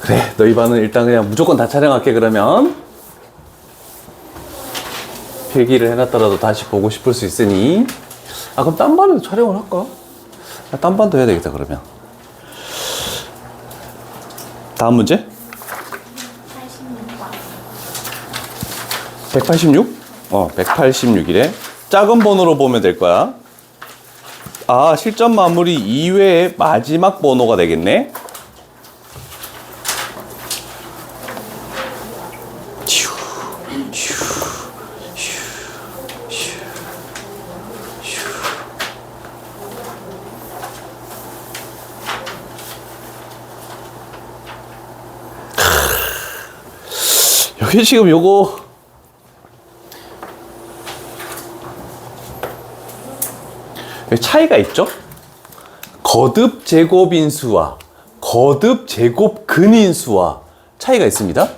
그래, 너희 반은 일단 그냥 무조건 다 촬영할게. 그러면 필기를 해놨더라도 다시 보고 싶을 수 있으니. 아, 그럼 딴 반에도 촬영을 할까? 아, 딴 반도 해야 되겠다. 그러면 다음 문제 186? 186이래. 작은 번호로 보면 될 거야. 아, 실전 마무리 이외의 마지막 번호가 되겠네. 여기 지금 요거 차이가 있죠? 거듭 제곱인수와 거듭 제곱 근인수와 차이가 있습니다.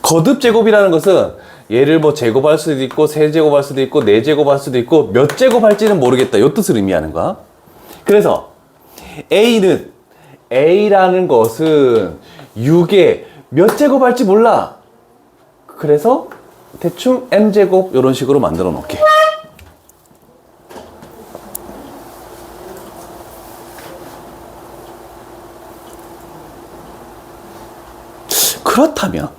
거듭 제곱이라는 것은 얘를 뭐 제곱할 수도 있고 세제곱할 수도 있고 네제곱할 수도 있고 몇 제곱할지는 모르겠다 이 뜻을 의미하는 거야. 그래서 A라는 것은 6에 몇 제곱할지 몰라. 그래서 대충 M제곱 이런 식으로 만들어 놓을게. 그렇다면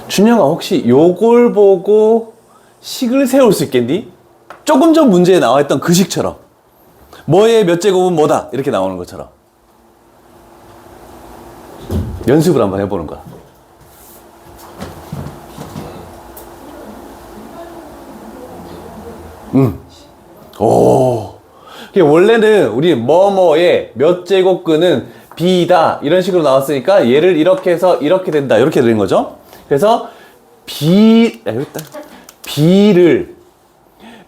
준영아 혹시 요걸 보고 식을 세울 수 있겠니? 조금 전 문제에 나와있던 그 식처럼 뭐의 몇 제곱은 뭐다 이렇게 나오는 것처럼 연습을 한번 해보는 거야. 오. 원래는 우리 뭐뭐의 몇 제곱근은 B다 이런 식으로 나왔으니까 얘를 이렇게 해서 이렇게 된다 이렇게 되는 거죠. 그래서 B를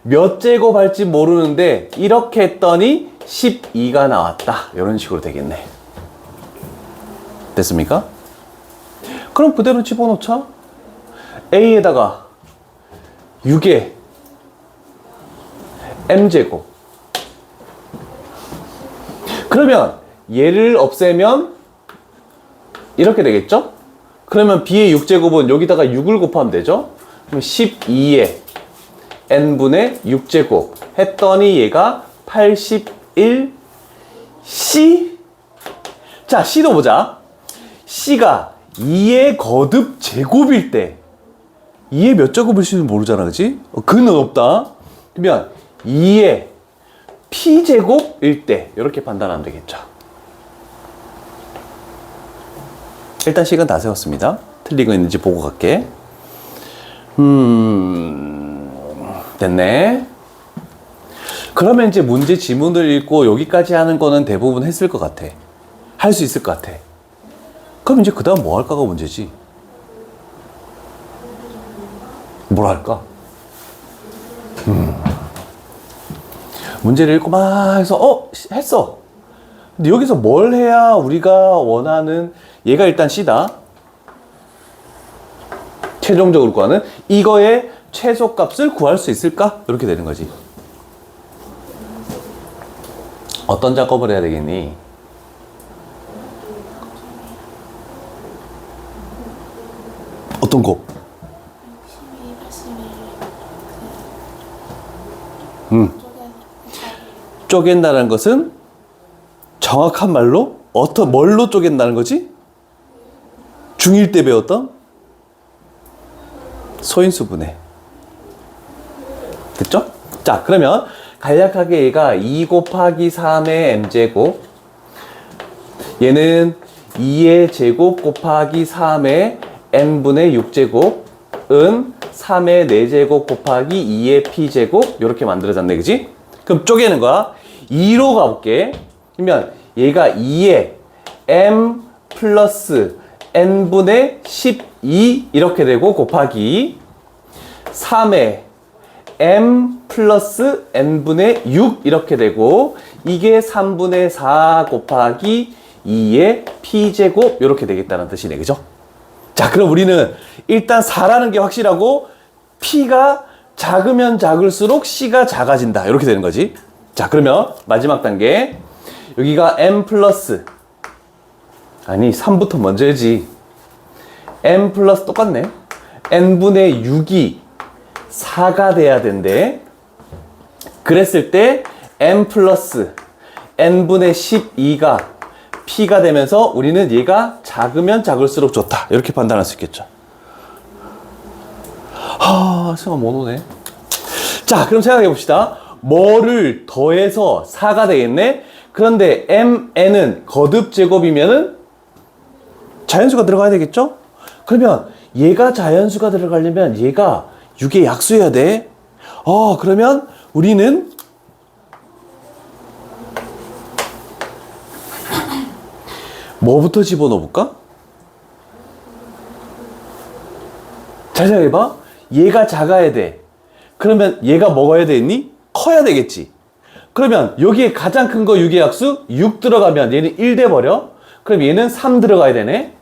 몇 제곱 할지 모르는데 이렇게 했더니 12가 나왔다 이런 식으로 되겠네. 됐습니까? 그럼 그대로 집어넣자. A에다가 6에 M제곱. 그러면 얘를 없애면 이렇게 되겠죠? 그러면 B의 6제곱은 여기다가 6을 곱하면 되죠? 그럼 12에 N분의 6제곱 했더니 얘가 81 C. 자, C도 보자. C가 2의 거듭 제곱일 때 2의 몇 제곱일지는 모르잖아, 그치? 근은 없다. 그러면 2의 P제곱일 때 이렇게 판단하면 되겠죠. 일단 식은 다 세웠습니다. 틀린 거 있는지 보고 갈게. 됐네. 그러면 이제 문제 지문을 읽고 여기까지 하는 거는 대부분 했을 것 같아. 할 수 있을 것 같아. 그럼 이제 그 다음 뭐 할까가 문제지. 뭘 할까? 문제를 읽고 막 해서 했어. 근데 여기서 뭘 해야 우리가 원하는 얘가 일단 C다. 최종적으로 구하는 이거의 최소값을 구할 수 있을까? 이렇게 되는 거지. 어떤 작업을 해야 되겠니? 어떤 거? 쪼갠다는 것은 정확한 말로 뭘로 쪼갠다는 거지? 중1 때 배웠던 소인수분해. 됐죠? 자, 그러면 간략하게 얘가 2 곱하기 3의 M제곱, 얘는 2의 제곱 곱하기 3의 N분의 6제곱은 3의 4제곱 곱하기 2의 P제곱 이렇게 만들어졌네, 그지? 그럼 쪼개는 거야. 2로 가볼게. 그러면 얘가 2의 M 플러스 N분의 12 이렇게 되고 곱하기 3의 M 플러스 N분의 6 이렇게 되고 이게 3분의 4 곱하기 2의 P제곱 이렇게 되겠다는 뜻이네, 그죠? 자, 그럼 우리는 일단 4라는 게 확실하고 P가 작으면 작을수록 C가 작아진다 이렇게 되는 거지. 자, 그러면 마지막 단계 여기가 M 플러스 아니 3부터 먼저 해야지. n 플러스 똑같네. n분의 6이 4가 돼야 된대. 그랬을 때 n 플러스 n분의 12가 p가 되면서 우리는 얘가 작으면 작을수록 좋다, 이렇게 판단할 수 있겠죠. 생각 못 오네. 자, 그럼 생각해 봅시다. 뭐를 더해서 4가 되겠네. 그런데 mn은 거듭 제곱이면은 자연수가 들어가야 되겠죠? 그러면 얘가 자연수가 들어가려면 얘가 6의 약수여야 돼. 그러면 우리는 뭐부터 집어넣어 볼까? 잘 생각해봐. 얘가 작아야 돼. 그러면 얘가 먹어야 되니? 커야 되겠지. 그러면 여기에 가장 큰 거 6의 약수 6 들어가면 얘는 1 돼버려. 그럼 얘는 3 들어가야 되네.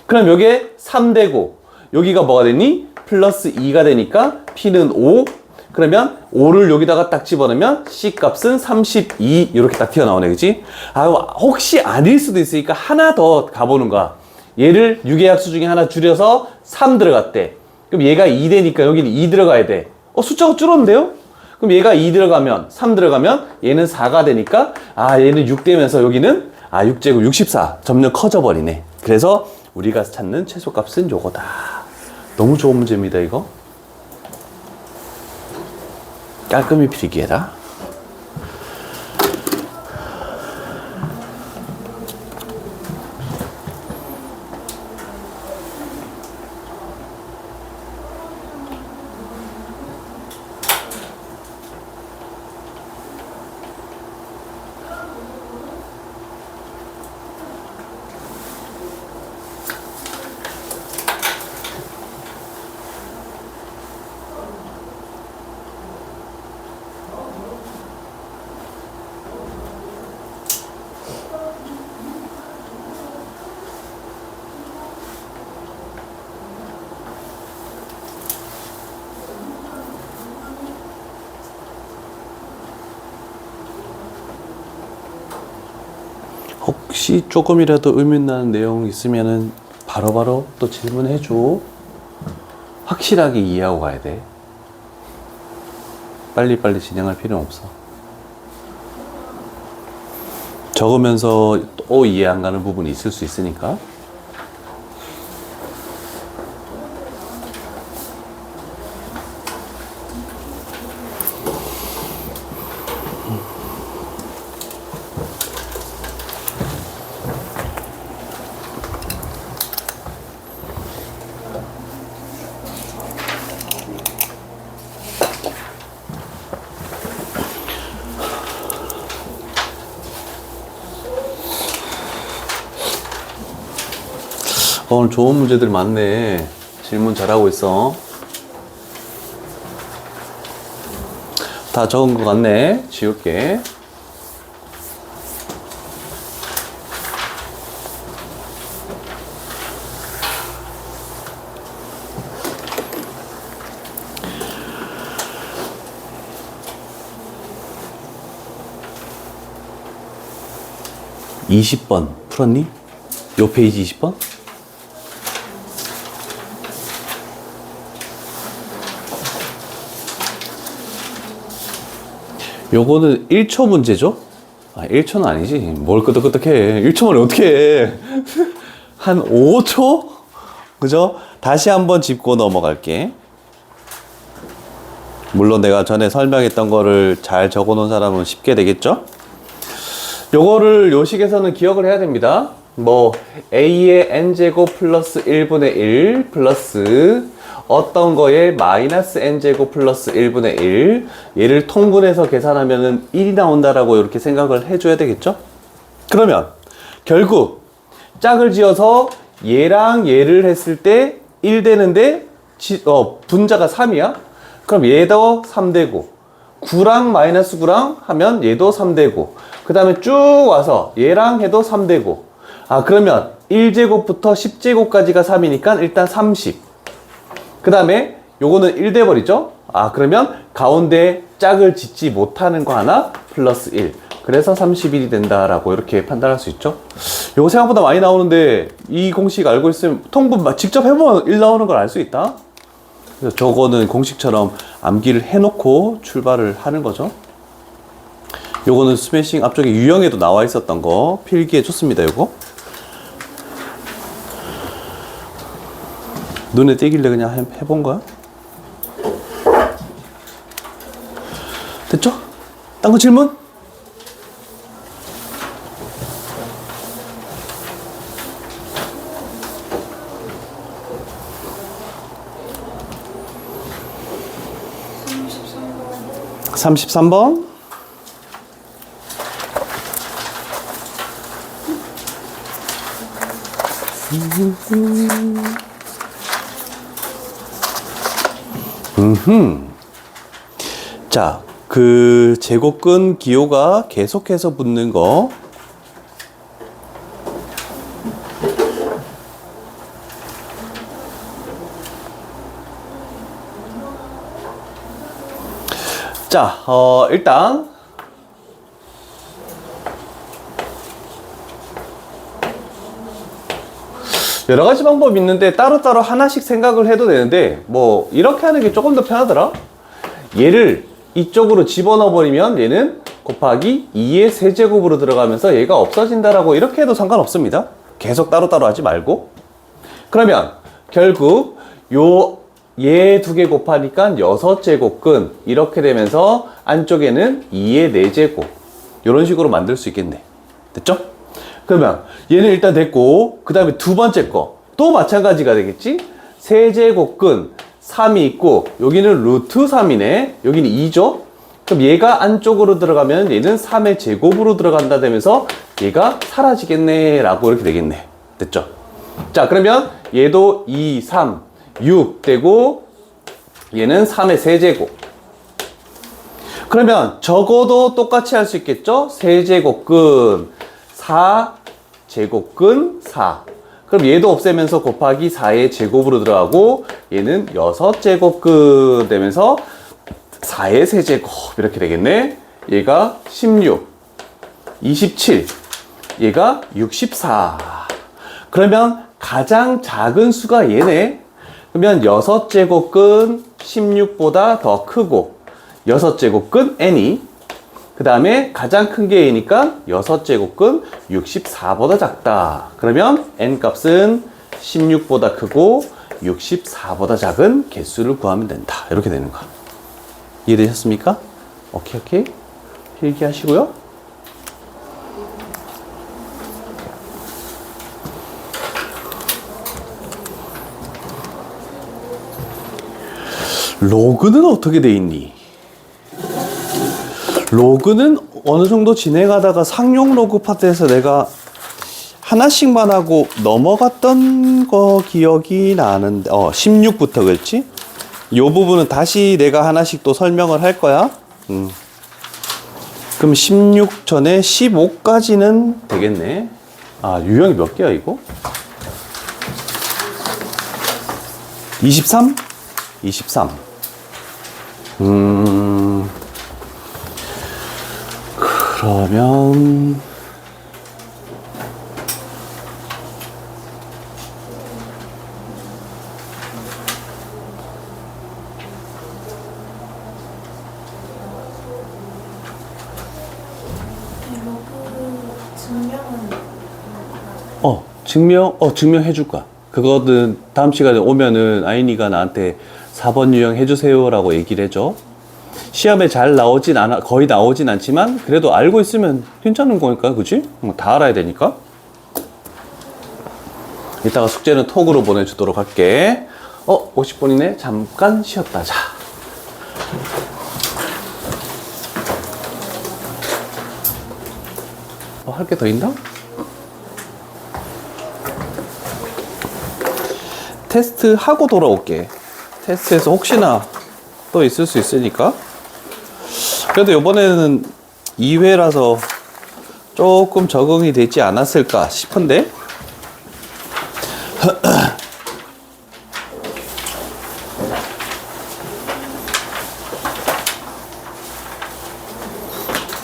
그럼 여기에 3 되고 여기가 뭐가 되니? 플러스 2가 되니까 P는 5. 그러면 5를 여기다가 딱 집어넣으면 C 값은 32 이렇게 딱 튀어나오네. 그치? 혹시 아닐 수도 있으니까 하나 더 가보는 거야. 얘를 6의 약수 중에 하나 줄여서 3 들어갔대. 그럼 얘가 2 되니까 여기는 2 들어가야 돼. 숫자가 줄었는데요? 그럼 얘가 2 들어가면 3 들어가면 얘는 4가 되니까 얘는 6 되면서 여기는 6제곱 64 점점 커져 버리네. 그래서 우리가 찾는 최소값은 요거다. 너무 좋은 문제입니다, 이거. 깔끔히 필기해라. 혹시 조금이라도 의문나는 내용 있으면은 바로바로 또 질문해줘. 확실하게 이해하고 가야 돼. 빨리빨리 진행할 필요는 없어. 적으면서 또 이해 안 가는 부분이 있을 수 있으니까. 오늘 좋은 문제들 많네. 질문 잘하고 있어. 다 적은 것 같네. 지울게. (20번) 풀었니? 요 페이지 20번? 요거는 1초 문제죠? 1초는 아니지. 뭘 끄덕끄덕해. 1초 만에 어떻게 해. 한 5초? 그죠? 다시 한번 짚고 넘어갈게. 물론 내가 전에 설명했던 거를 잘 적어 놓은 사람은 쉽게 되겠죠? 요거를 요 식에서는 기억을 해야 됩니다. A의 n제곱 플러스 1분의 1 플러스 어떤 거에 마이너스 n제곱 플러스 1분의 1 얘를 통분해서 계산하면은 1이 나온다라고 이렇게 생각을 해줘야 되겠죠? 그러면 결국 짝을 지어서 얘랑 얘를 했을 때 1 되는데 분자가 3이야? 그럼 얘도 3 되고 9랑 마이너스 9랑 하면 얘도 3 되고 그 다음에 쭉 와서 얘랑 해도 3 되고 그러면 1제곱부터 10제곱까지가 3이니까 일단 30. 그 다음에 요거는 1 돼버리죠? 그러면 가운데 짝을 짓지 못하는 거 하나 플러스 1. 그래서 31이 된다라고 이렇게 판단할 수 있죠. 요거 생각보다 많이 나오는데 이 공식 알고 있으면 통분 직접 해보면 1 나오는 걸 알 수 있다. 그래서 저거는 공식처럼 암기를 해놓고 출발을 하는 거죠. 요거는 스매싱 앞쪽에 유형에도 나와 있었던 거 필기해 줬습니다. 요거 눈에 띄길래 그냥 해본 거야. 됐죠? 딴 거 질문? (33번) 자, 그 제곱근 기호가 계속해서 붙는 거. 자, 일단 여러 가지 방법이 있는데 따로따로 하나씩 생각을 해도 되는데 뭐 이렇게 하는 게 조금 더 편하더라. 얘를 이쪽으로 집어넣어 버리면 얘는 곱하기 2의 세제곱으로 들어가면서 얘가 없어진다라고 이렇게 해도 상관없습니다. 계속 따로따로 하지 말고. 그러면 결국 얘 두 개 곱하니까 6제곱근 이렇게 되면서 안쪽에는 2의 4제곱 이런 식으로 만들 수 있겠네. 됐죠? 그러면 얘는 일단 됐고 그 다음에 두 번째 거 또 마찬가지가 되겠지? 세제곱근 3이 있고 여기는 루트 3이네. 여기는 2죠? 그럼 얘가 안쪽으로 들어가면 얘는 3의 제곱으로 들어간다 되면서 얘가 사라지겠네 라고 이렇게 되겠네. 됐죠? 자, 그러면 얘도 2, 3, 6 되고 얘는 3의 세제곱. 그러면 적어도 똑같이 할 수 있겠죠? 세제곱근 4, 제곱근 4. 그럼 얘도 없애면서 곱하기 4의 제곱으로 들어가고 얘는 6제곱근 되면서 4의 세제곱 이렇게 되겠네. 얘가 16, 27, 얘가 64. 그러면 가장 작은 수가 얘네. 그러면 6제곱근 16보다 더 크고 6제곱근 n이 그 다음에 가장 큰 게 a니까 6제곱근 64보다 작다. 그러면 n 값은 16보다 크고 64보다 작은 개수를 구하면 된다. 이렇게 되는 거야. 이해되셨습니까? 오케이. 필기하시고요. 로그는 어떻게 돼 있니? 로그는 어느 정도 진행하다가 상용 로그 파트에서 내가 하나씩만 하고 넘어갔던 거 기억이 나는데 16부터 그랬지? 요 부분은 다시 내가 하나씩 또 설명을 할 거야. 그럼 16 전에 15까지는 되겠네. 유형이 몇 개야 이거? 23? 23. 그러면 증명해 줄 거야. 그거는 다음 시간에 오면은 아이니가 나한테 4번 유형 해주세요 라고 얘기를 해줘. 시험에 잘 나오진 않아, 거의 나오진 않지만 그래도 알고 있으면 괜찮은 거니까, 그치? 다 알아야 되니까. 이따가 숙제는 톡으로 보내주도록 할게. 50분이네. 잠깐 쉬었다 자. 할 게 더 있나? 테스트 하고 돌아올게. 테스트에서 혹시나 또 있을 수 있으니까. 그래도 이번에는 2회라서 조금 적응이 되지 않았을까 싶은데.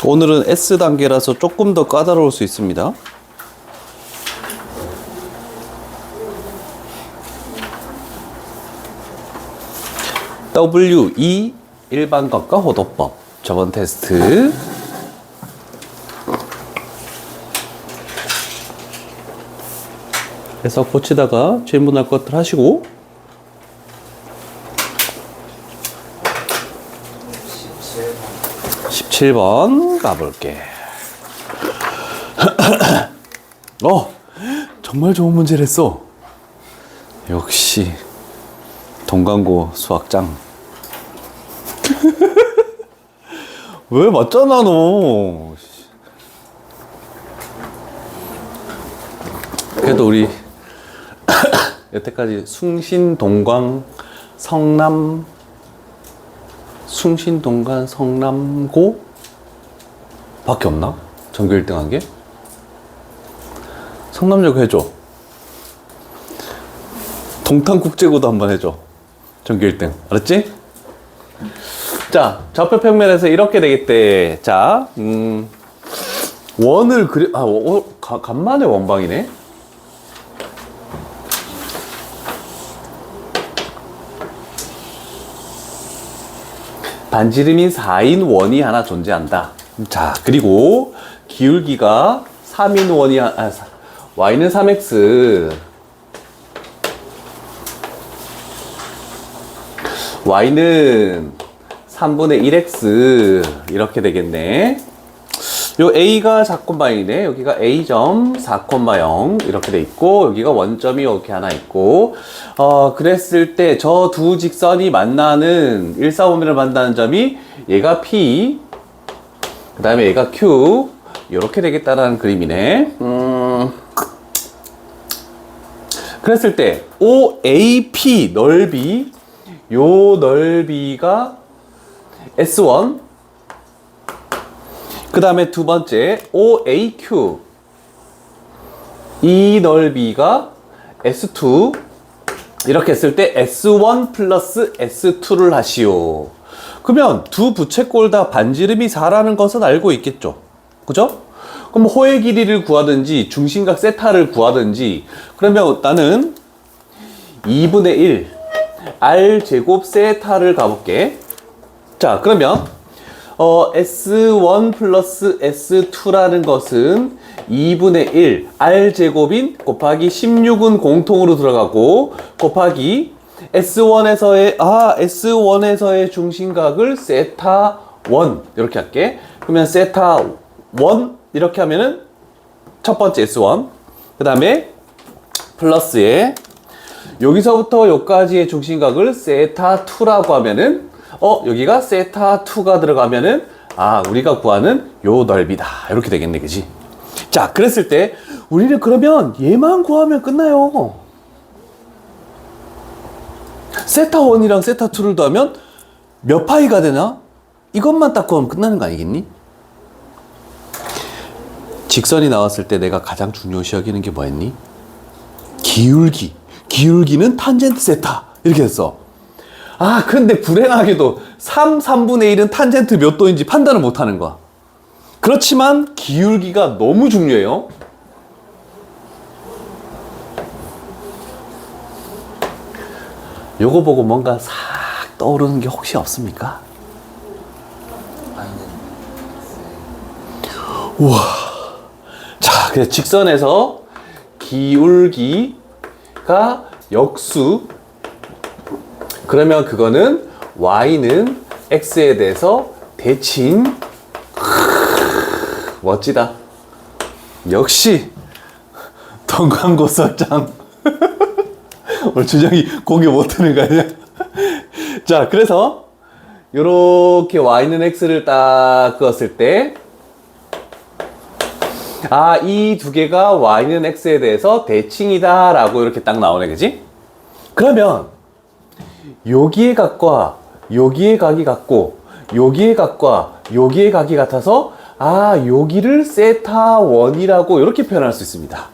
오늘은 S 단계라서 조금 더 까다로울 수 있습니다. W2 일반값과 호도법 저번 테스트. 그래서 고치다가 질문할 것들 하시고 17번 가볼게. 정말 좋은 문제를 했어. 역시 동강고 수학장. 왜 맞잖아 너. 그래도 우리 여태까지 숭신, 동광, 성남, 숭신, 동간, 성남고 밖에 없나? 전교 1등 한 게? 성남여고 해줘. 동탄국제고도 한번 해줘. 전교 1등. 알았지? 자, 좌표 평면에서 이렇게 되겠대. 자, 원을 그려, 간만에 원방이네. 반지름인 4인 원이 하나 존재한다. 자, 그리고 기울기가 3인 원이, y는 3x, y는 3분의 1x, 이렇게 되겠네. 요 a가 4,0이네. 여기가 a점 4,0 이렇게 돼 있고, 여기가 원점이 이렇게 하나 있고, 그랬을 때 저 두 직선이 만나는 일사분면을 만나는 점이 얘가 p, 그 다음에 얘가 q, 이렇게 되겠다라는 그림이네. 그랬을 때 OAP 넓이, 요 넓이가 S1, 그 다음에 두 번째 OAQ, 이 넓이가 S2, 이렇게 했을 때 S1 플러스 S2를 하시오. 그러면 두 부채꼴 다 반지름이 4라는 것은 알고 있겠죠? 그죠? 그럼 호의 길이를 구하든지 중심각 세타를 구하든지, 그러면 나는 2분의 1 R제곱 세타를 가볼게. 자, 그러면 S1 플러스 S2라는 것은 2분의 1 R제곱인 곱하기 16은 공통으로 들어가고, 곱하기 S1에서의 중심각을 세타 1 이렇게 할게. 그러면 세타 1 이렇게 하면은 첫 번째 S1, 그 다음에 플러스에 여기서부터 여기까지의 중심각을 세타 2라고 하면은 여기가 세타 2가 들어가면은 우리가 구하는 요 넓이다 이렇게 되겠네, 그지? 자, 그랬을 때 우리는 그러면 얘만 구하면 끝나요. 세타 1이랑 세타 2를 더하면 몇 파이가 되나? 이것만 딱 구하면 끝나는 거 아니겠니? 직선이 나왔을 때 내가 가장 중요시 여기는 게 뭐였니? 기울기는 탄젠트 세타 이렇게 했어. 근데 불행하게도 3분의 1은 탄젠트 몇 도인지 판단을 못하는 거야. 그렇지만 기울기가 너무 중요해요. 요거 보고 뭔가 싹 떠오르는 게 혹시 없습니까? 우와. 자, 그래서 직선에서 기울기가 역수, 그러면 그거는 y는 x에 대해서 대칭. 멋지다. 역시 동광고 수학장. 오늘 준영이 공개 못하는 거 아니야? 자, 그래서 요렇게 y는 x를 딱 그었을 때 이 두 개가 y는 x에 대해서 대칭이다 라고 이렇게 딱 나오네, 그지? 그러면 여기의 각과 여기의 각이 같고 여기의 각과 여기의 각이 같아서 여기를 세타 1이라고 이렇게 표현할 수 있습니다.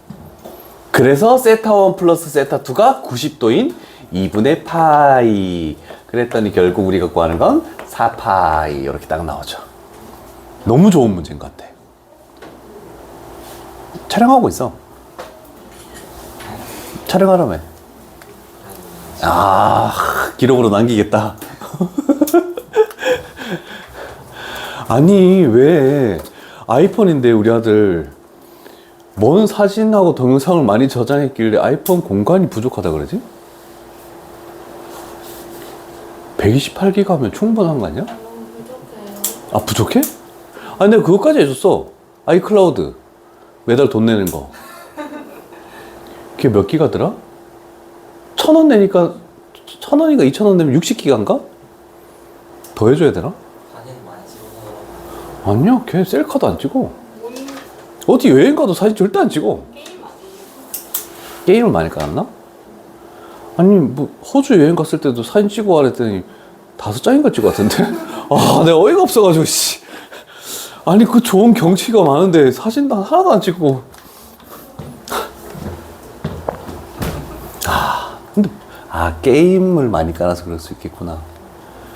그래서 세타 1 플러스 세타 2가 90도인 2분의 파이. 그랬더니 결국 우리가 구하는 건 4파이 이렇게 딱 나오죠. 너무 좋은 문제인 것 같아. 촬영하고 있어. 촬영하라며. 아, 기록으로 남기겠다. 아니, 왜 아이폰인데 우리 아들 뭔 사진하고 동영상을 많이 저장했길래 아이폰 공간이 부족하다 그러지? 128기가면 충분한 거 아니야? 너무 부족해요. 아, 부족해? 아니, 내가 그것까지 해줬어. 아이클라우드. 매달 돈 내는 거. 그게 몇 기가더라? 1,000원 내니까, 1,000원인가 2,000원 내면 60기가인가? 더 해줘야 되나? 사진 많이 찍어서 아니야, 걔 셀카도 안 찍어. 뭔 어디 여행 가도 사진 절대 안 찍어. 게임 아니에요? 게임을 많이 깔았나? 아니, 뭐, 호주 여행 갔을 때도 사진 찍어 하랬더니 5장인가 찍어 왔던데? 아, 내가 어이가 없어가지고, 씨. 아니, 그 좋은 경치가 많은데 사진도 하나도 안 찍고. 근데, 게임을 많이 깔아서 그럴 수 있겠구나.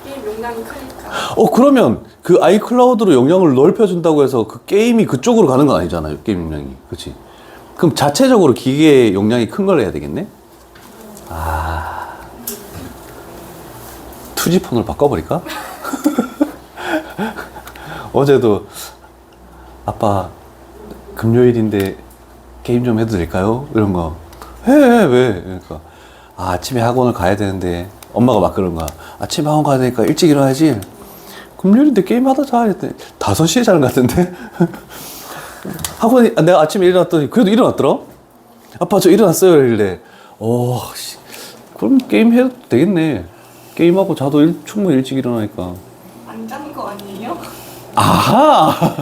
게임 용량이 크니까. 그러면 그 아이클라우드로 용량을 넓혀준다고 해서 그 게임이 그쪽으로 가는 건 아니잖아요. 게임 용량이. 그치? 그럼 자체적으로 기계 용량이 큰 걸 해야 되겠네? 투지폰으로 바꿔버릴까? 어제도 아빠 금요일인데 게임 좀 해도 될까요? 이런 거. 왜? 그러니까 아침에 학원을 가야 되는데 엄마가 막 그런 거야. 아침에 학원 가야 되니까 일찍 일어나야지. 금요일인데 게임 하다 자. 했더니 5시에 자는 것 같은데? 학원이 내가 아침에 일어났더니 그래도 일어났더라? 아빠 저 일어났어요. 이러길래 그럼 게임 해도 되겠네. 게임하고 자도 충분히 일찍 일어나니까. 안 잔 거 아니에요? 아하!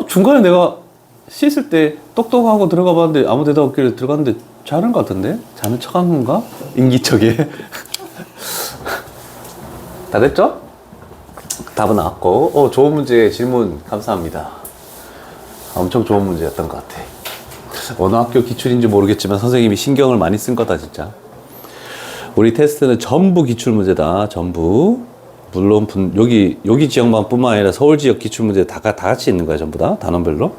중간에 내가 씻을 때 똑똑하고 들어가 봤는데 아무 데도 없길래 들어갔는데 자는 것 같은데? 자는 척 한 건가? 인기척에. 다 됐죠? 답은 나왔고. 좋은 문제 질문 감사합니다. 엄청 좋은 문제였던 것 같아. 어느 학교 기출인지 모르겠지만 선생님이 신경을 많이 쓴 거다, 진짜. 우리 테스트는 전부 기출 문제다. 전부. 물론 여기 지역만 뿐만 아니라 서울 지역 기출 문제 다 같이 있는 거야. 전부 다. 단원별로.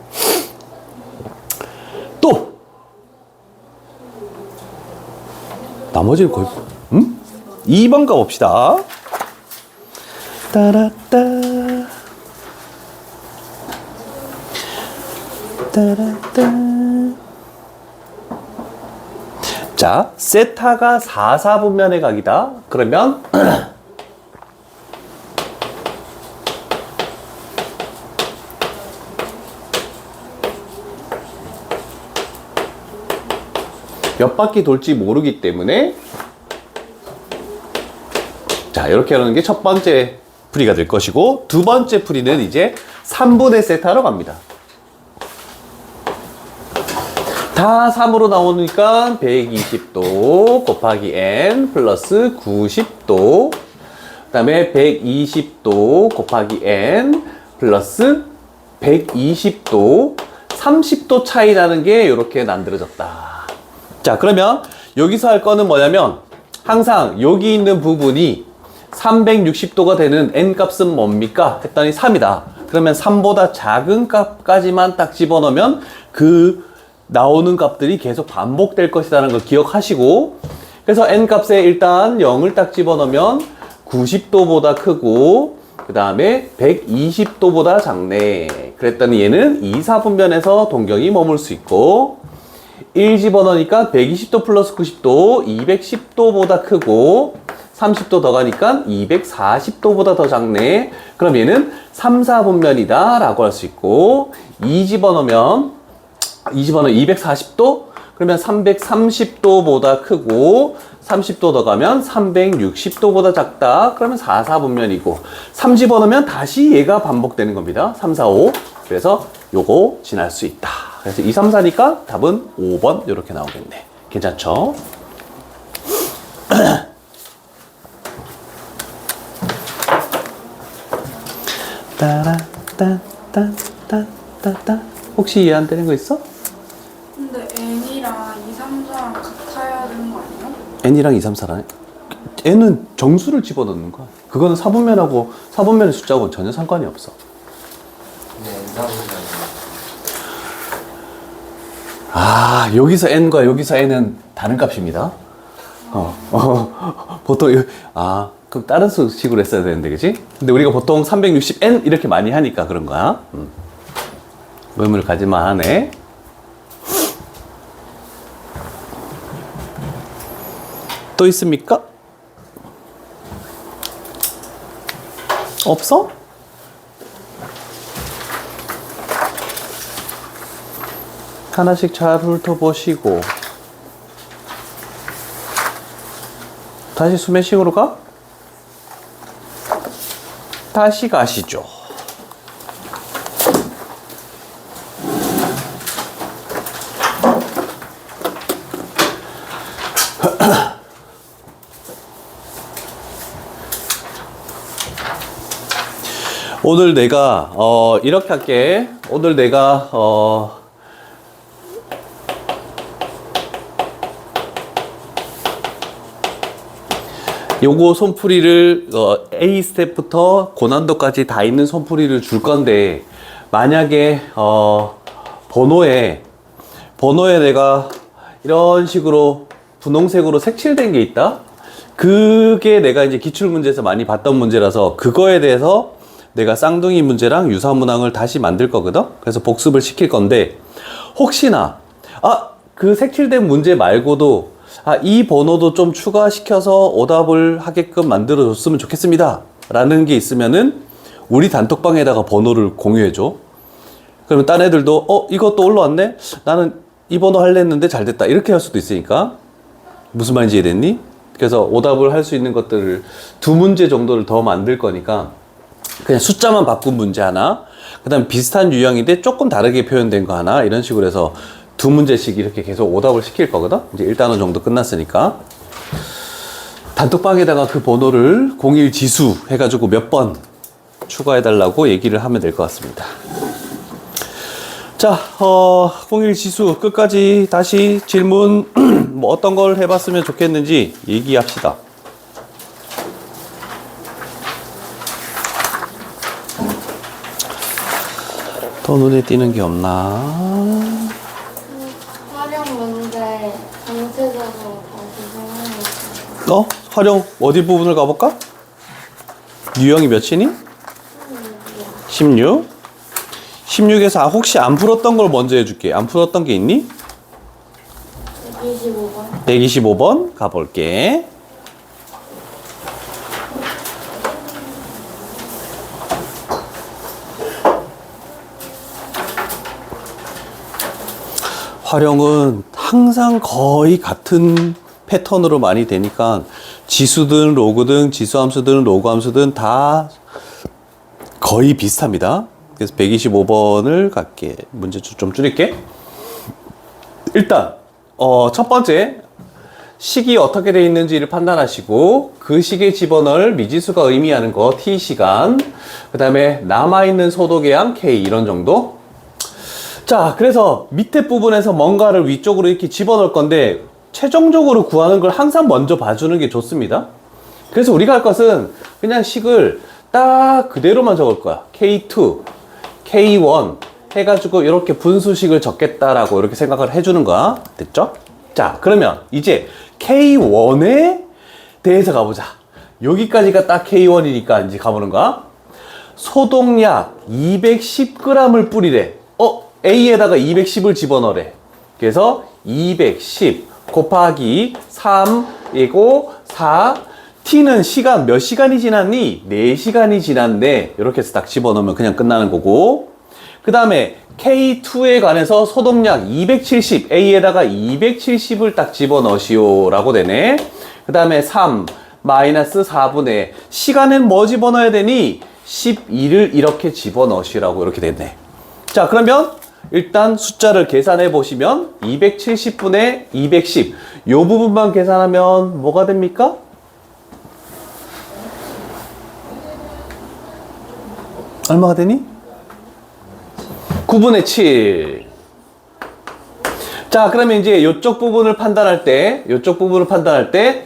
또 나머지는 거의 2번 가봅시다. 따라따 따라따. 자, 세타가 4사분면의 각이다. 그러면 몇 바퀴 돌지 모르기 때문에 자, 이렇게 하는 게 첫 번째 풀이가 될 것이고, 두 번째 풀이는 이제 3분의 세타로 갑니다. 다 3으로 나오니까 120도 곱하기 n 플러스 90도, 그 다음에 120도 곱하기 n 플러스 120도, 30도 차이 나는 게 이렇게 만들어졌다. 자, 그러면 여기서 할 거는 뭐냐면 항상 여기 있는 부분이 360도가 되는 n 값은 뭡니까? 했더니 3이다. 그러면 3보다 작은 값까지만 딱 집어넣으면 그 나오는 값들이 계속 반복될 것이라는 걸 기억하시고, 그래서 n 값에 일단 0을 딱 집어넣으면 90도보다 크고 그 다음에 120도보다 작네. 그랬더니 얘는 2, 4분면에서 동경이 머물 수 있고, 1 집어넣으니까 120도 플러스 90도 210도보다 크고 30도 더 가니까 240도보다 더 작네. 그럼 얘는 3, 4분면이다 라고 할 수 있고, 2 집어넣으면 240도? 그러면 330도보다 크고 30도 더 가면 360도보다 작다. 그러면 4, 4분면이고 3 집어넣으면 다시 얘가 반복되는 겁니다. 3, 4, 5. 그래서 요거 지날 수 있다. 그래서 2, 3, 4니까 답은 5번 이렇게 나오겠네. 괜찮죠? 따라따따따따따. 혹시 이해 안 되는 거 있어? 근데 n이랑 2, 3, 4랑 같아야 되는 거 아니에요? n이랑 2, 3, 4랑 n은 정수를 집어넣는 거야. 그거는 4분면하고 4분면의 숫자하고는 전혀 상관이 없어. 아, 여기서 n과 여기서 n은 다른 값입니다. 보통, 그럼 다른 식으로 했어야 되는데, 그치? 근데 우리가 보통 360n 이렇게 많이 하니까 그런 거야. 의미를 가질만 하네. 또 있습니까? 없어? 하나씩 잘 훑어보시고 다시 수매식으로 가? 다시 가시죠. 오늘 내가 이렇게 할게. 오늘 내가 요거 손풀이를 A 스텝부터 고난도까지 다 있는 손풀이를 줄 건데, 만약에 번호에 내가 이런 식으로 분홍색으로 색칠된 게 있다. 그게 내가 이제 기출문제에서 많이 봤던 문제라서 그거에 대해서 내가 쌍둥이 문제랑 유사문항을 다시 만들 거거든. 그래서 복습을 시킬 건데, 혹시나 그 색칠된 문제 말고도 이 번호도 좀 추가시켜서 오답을 하게끔 만들어 줬으면 좋겠습니다 라는 게 있으면은 우리 단톡방에다가 번호를 공유해 줘. 그러면 딴 애들도 이것도 올라왔네? 나는 이 번호 할래 했는데 잘 됐다, 이렇게 할 수도 있으니까. 무슨 말인지 이해됐니? 그래서 오답을 할 수 있는 것들을 2문제 정도를 더 만들 거니까 그냥 숫자만 바꾼 문제 하나, 그 다음 비슷한 유형인데 조금 다르게 표현된 거 하나, 이런 식으로 해서 2문제씩 이렇게 계속 오답을 시킬 거거든. 이제 1단원 정도 끝났으니까 단톡방에다가 그 번호를 01 지수 해가지고 몇 번 추가해 달라고 얘기를 하면 될 것 같습니다. 자, 01 지수 끝까지 다시 질문 뭐 어떤 걸 해봤으면 좋겠는지 얘기합시다. 더 눈에 띄는 게 없나? 활용 문제 전체적으로 다 구성해놓고 활용 어디 부분을 가볼까? 유형이 몇이니? 16. 16에서 혹시 안 풀었던 걸 먼저 해줄게. 안 풀었던 게 있니? 125번 125번 가볼게. 활용은 항상 거의 같은 패턴으로 많이 되니까 지수든 로그든 지수함수든 로그함수든 다 거의 비슷합니다. 그래서 125번을 갈게. 문제 좀 줄일게. 일단 첫 번째, 식이 어떻게 되어 있는지를 판단하시고 그 식에 집어넣을 미지수가 의미하는 거 T시간, 그 다음에 남아있는 소도계양 K, 이런 정도. 자, 그래서 밑에 부분에서 뭔가를 위쪽으로 이렇게 집어넣을 건데 최종적으로 구하는 걸 항상 먼저 봐주는 게 좋습니다. 그래서 우리가 할 것은 그냥 식을 딱 그대로만 적을 거야. K2, K1 해가지고 이렇게 분수식을 적겠다라고 이렇게 생각을 해주는 거야. 됐죠? 자, 그러면 이제 K1에 대해서 가보자. 여기까지가 딱 K1이니까 이제 가보는 거야. 소독약 210g을 뿌리래. A에다가 210을 집어넣으래. 그래서 210 곱하기 3이고 4. T는 시간, 몇 시간이 지났니? 4시간이 지났네. 이렇게 해서 딱 집어넣으면 그냥 끝나는 거고. 그 다음에 K2에 관해서 소독약 270, A에다가 270을 딱 집어넣으시오 라고 되네. 그 다음에 3 마이너스 4분의 시간엔 뭐 집어넣어야 되니? 12를 이렇게 집어넣으시라고 이렇게 됐네. 자, 그러면 일단 숫자를 계산해 보시면 270분의 210, 요 부분만 계산하면 뭐가 됩니까? 얼마가 되니? 9분의 7. 자, 그러면 이제 요쪽 부분을 판단할 때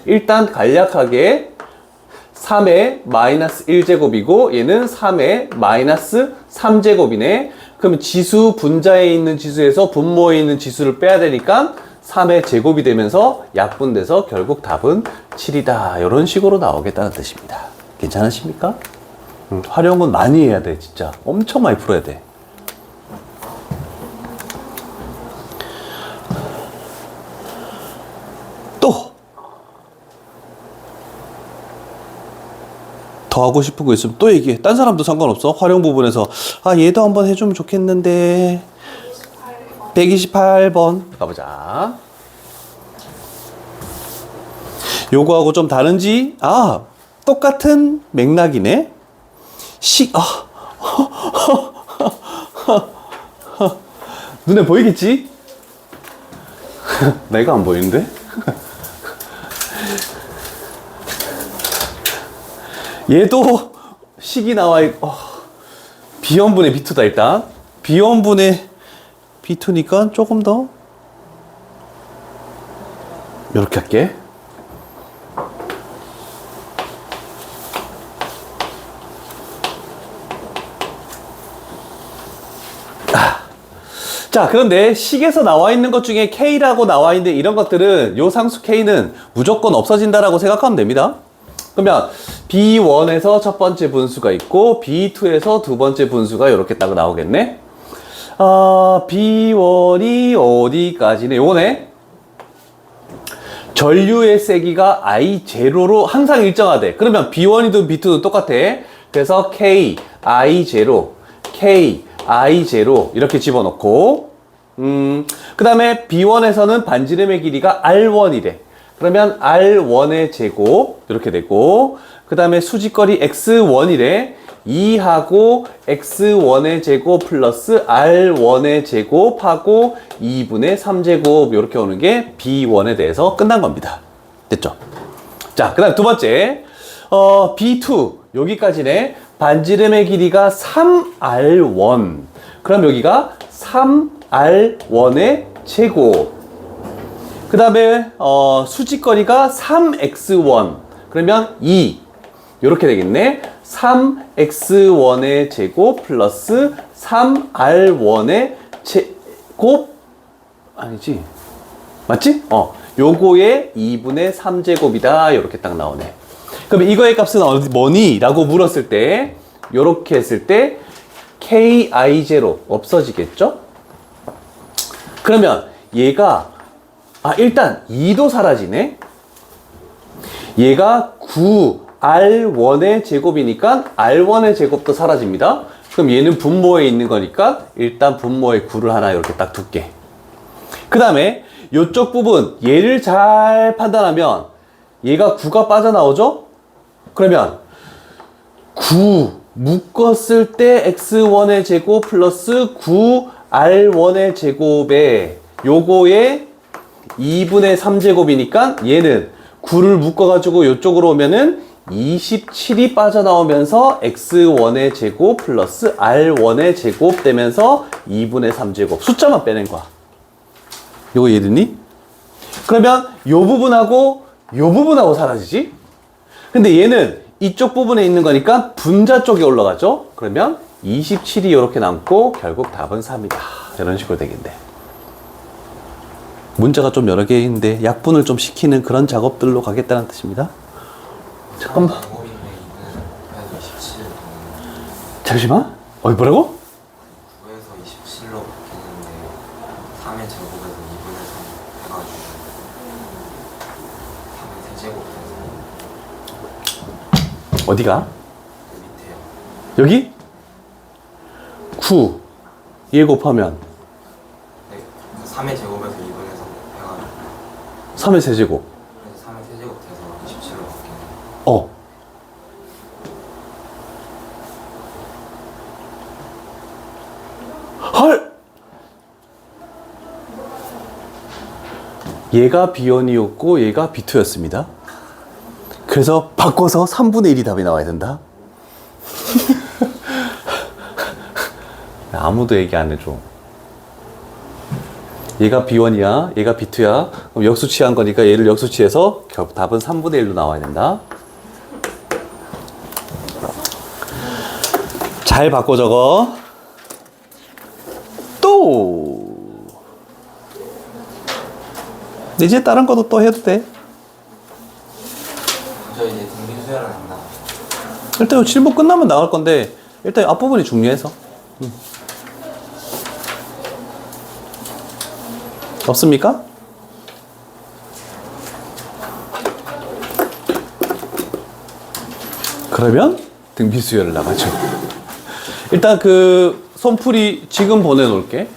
일단 간략하게 3의 마이너스 1제곱이고 얘는 3의 마이너스 3제곱이네. 그러면 지수 분자에 있는 지수에서 분모에 있는 지수를 빼야 되니까 3의 제곱이 되면서 약분돼서 결국 답은 7이다. 이런 식으로 나오겠다는 뜻입니다. 괜찮으십니까? 활용은 많이 해야 돼. 진짜 엄청 많이 풀어야 돼. 또 더 하고 싶은 거 있으면 또 얘기해. 딴 사람도 상관없어. 활용 부분에서 아 얘도 한번 해주면 좋겠는데 128번 가보자. 요거하고 좀 다른지? 아 똑같은 맥락이네. 눈에 보이겠지? 내가 안 보이는데? 얘도 식이 나와 있고 B원분의 B2다. 일단 B원분의 B2니까 조금 더 이렇게 할게. 자, 그런데 식에서 나와 있는 것 중에 K라고 나와 있는데 이런 것들은 요 상수 K는 무조건 없어진다라고 생각하면 됩니다. 그러면 B1에서 첫 번째 분수가 있고 B2에서 두 번째 분수가 이렇게 딱 나오겠네. B1이 어디까지네? 요거네. 전류의 세기가 I0로 항상 일정하대. 그러면 B1이든 B2든 똑같아. 그래서 K, I0, K, I0 이렇게 집어넣고 그 다음에 B1에서는 반지름의 길이가 R1이래. 그러면 R1의 제곱 이렇게 되고 그 다음에 수직거리 X1이래. 2하고 X1의 제곱 플러스 R1의 제곱하고 2분의 3제곱 이렇게 오는 게 B1에 대해서 끝난 겁니다. 됐죠? 자, 그 다음 두 번째 B2 여기까지네. 반지름의 길이가 3R1 그럼 여기가 3R1의 제곱 그 다음에 수직거리가 3x1 그러면 2 이렇게 되겠네. 3x1의 제곱 플러스 3r1의 제곱 아니지 맞지? 요거의 2분의 3제곱이다 이렇게 딱 나오네. 그럼 이거의 값은 뭐니? 라고 물었을 때 요렇게 했을 때 ki0 없어지겠죠? 그러면 얘가 일단 2도 사라지네. 얘가 9R1의 제곱이니까 R1의 제곱도 사라집니다. 그럼 얘는 분모에 있는 거니까 일단 분모에 9를 하나 이렇게 딱 둘게. 그 다음에 이쪽 부분 얘를 잘 판단하면 얘가 9가 빠져나오죠? 그러면 9 묶었을 때 x1의 제곱 플러스 9r1의 제곱에 요거에 2분의 3제곱이니까 얘는 9를 묶어가지고 이쪽으로 오면은 27이 빠져나오면서 x1의 제곱 플러스 r1의 제곱 되면서 2분의 3제곱 숫자만 빼낸 거야. 요거 이해됐니? 그러면 요 부분하고 사라지지? 근데 얘는 이쪽 부분에 있는 거니까 분자 쪽에 올라가죠? 그러면 27이 이렇게 남고 결국 답은 3이다. 이런 식으로 되겠네. 문자가 좀 여러 개 있는데 약분을 좀 시키는 그런 작업들로 가겠다는 뜻입니다. 잠깐만. 잠시만. 뭐라고? 9에서 27로 바뀌는데 3의 제곱에서 2분의 3 해가지고 3의 세제곱 돼서 어디가? 그 밑에요. 여기? 9. 얘 곱하면 네, 그 3의 제곱에서 2분의 3 해가지고 3의 세제곱. 그래서 3의 세제곱 돼서 27로 바뀌는 헐! 얘가 B1이었고 얘가 B2였습니다. 그래서 바꿔서 3분의 1이 답이 나와야 된다. 아무도 얘기 안 해줘. 얘가 B1이야, 얘가 B2야. 그럼 역수치한 거니까 얘를 역수치해서 답은 3분의 1로 나와야 된다. 잘 바꿔 적어. 이제 다른 것도 또 해도 돼. 저 이제 등비 수열을 한다. 일단 7부 끝나면 나갈 건데 일단 앞부분이 중요해서. 없습니까? 그러면 등비 수열을 나가죠. 일단 그 손풀이 지금 보내놓을게.